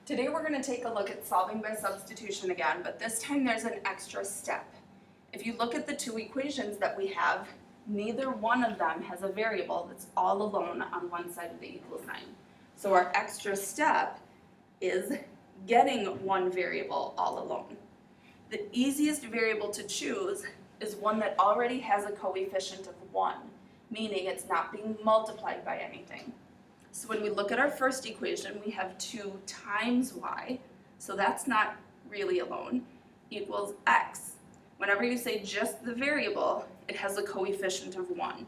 Today we're going to take a look at solving by substitution again, but this time there's an extra step. If you look at the two equations that we have, neither one of them has a variable that's all alone on one side of the equal sign. So our extra step is getting one variable all alone. The easiest variable to choose is one that already has a coefficient of 1, meaning it's not being multiplied by anything. So when we look at our first equation, we have 2 times y, so that's not really alone, equals x. Whenever you say just the variable, it has a coefficient of 1.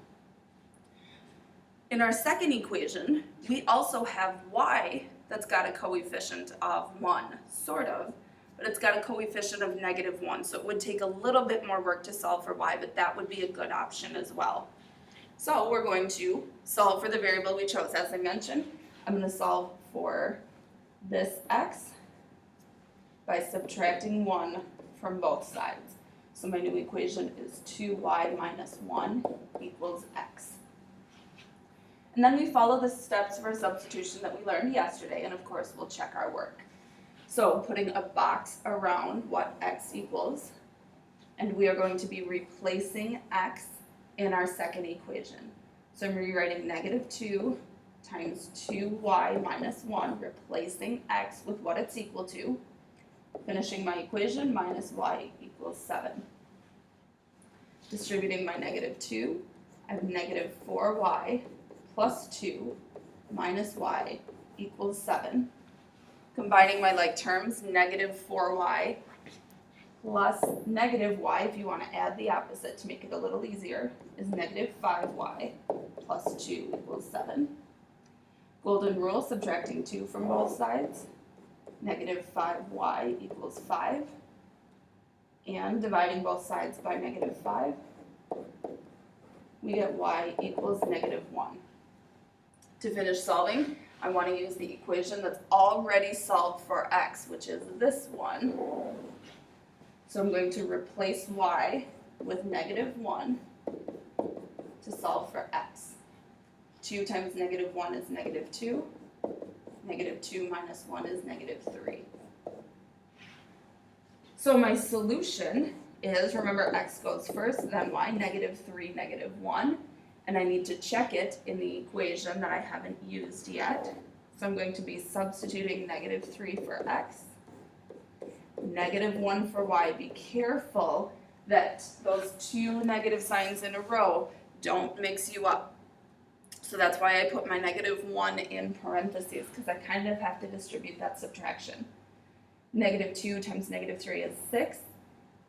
In our second equation, we also have y that's got a coefficient of 1, sort of, but it's got a coefficient of -1, so it would take a little bit more work to solve for y, but that would be a good option as well. So we're going to solve for the variable we chose. As I mentioned, I'm going to solve for this x by subtracting 1 from both sides. So my new equation is 2y minus 1 equals x. And then we follow the steps for substitution that we learned yesterday, and of course we'll check our work. So putting a box around what x equals, and we are going to be replacing x in our second equation. So I'm rewriting -2 times 2y minus 1, replacing x with what it's equal to, finishing my equation, minus y equals 7. Distributing my -2, I have -4y plus 2 minus y equals 7. Combining my like terms, -4y plus -y, if you want to add the opposite to make it a little easier, is -5y plus 2 equals 7. Golden rule, subtracting 2 from both sides, -5y equals 5. And dividing both sides by -5, we get y equals -1. To finish solving, I want to use the equation that's already solved for x, which is this one. So I'm going to replace y with -1 to solve for x. 2 times -1 is -2. -2 minus 1 is -3. So my solution is, remember x goes first, then y, -3, -1. And I need to check it in the equation that I haven't used yet. So I'm going to be substituting -3 for x, -1 for y. Be careful that those two negative signs in a row don't mix you up. So that's why I put my -1 in parentheses, because I kind of have to distribute that subtraction. -2 times -3 is 6,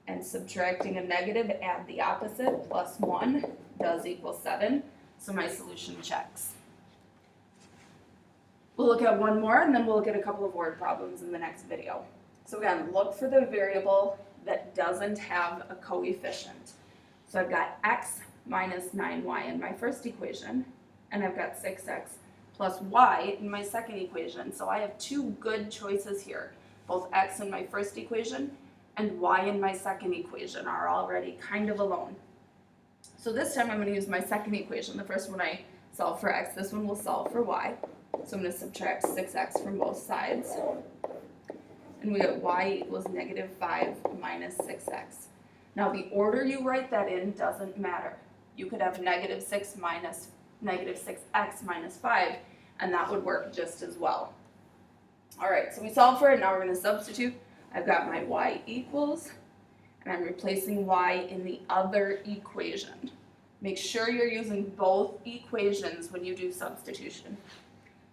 and subtracting a negative, add the opposite, plus 1 does equal 7, so my solution checks. We'll look at one more, and then we'll look at a couple of word problems in the next video. So again, look for the variable that doesn't have a coefficient. So I've got x minus 9y in my first equation, and I've got 6x plus y in my second equation. So I have two good choices here. Both x in my first equation and y in my second equation are already kind of alone. So this time I'm going to use my second equation. The first one I solved for x, this one will solve for y. So I'm going to subtract 6x from both sides. And we get y equals -5 minus 6x. Now the order you write that in doesn't matter. You could have -6 minus -6x minus 5, and that would work just as well. Alright, so we solved for it, now we're going to substitute. I've got my y equals, and I'm replacing y in the other equation. Make sure you're using both equations when you do substitution.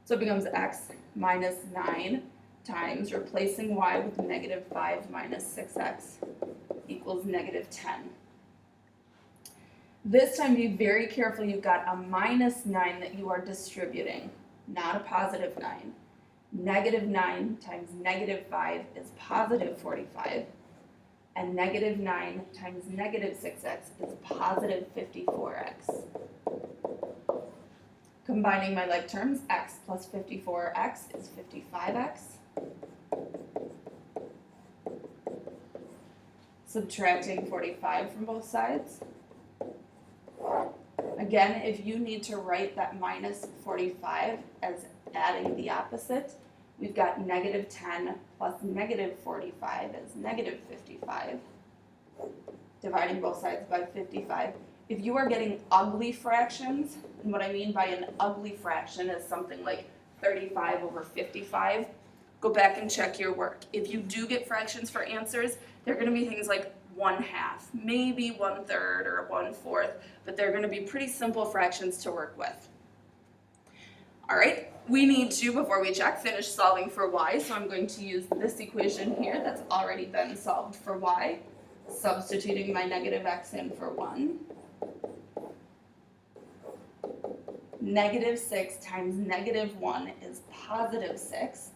So it becomes x minus 9 times replacing y with -5 minus 6x equals -10. This time be very careful, you've got a -9 that you are distributing, not a +9. -9 times -5 is +45, and -9 times -6x is +54x. Combining my like terms, x plus 54x is 55x. Subtracting 45 from both sides. Again, if you need to write that minus 45 as adding the opposite, We've got negative 10 plus negative 45 is negative 55. Dividing both sides by 55. If you are getting ugly fractions, and what I mean by an ugly fraction is something like 35 over 55, go back and check your work. If you do get fractions for answers, they're going to be things like 1/2, maybe 1/3 or 1/4, but they're going to be pretty simple fractions to work with. All right, we need to, before we check, finish solving for y, so I'm going to use this equation here that's already been solved for y, substituting my negative x in for 1. Negative 6 times negative 1 is positive 6,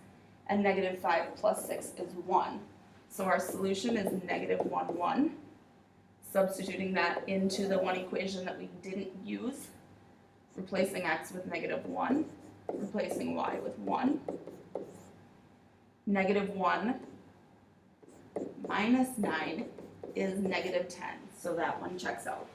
and negative 5 plus 6 is 1. So our solution is negative 1, 1. Substituting that into the one equation that we didn't use, replacing x with negative 1, replacing y with 1. Negative 1 minus 9 is negative 10, so that one checks out.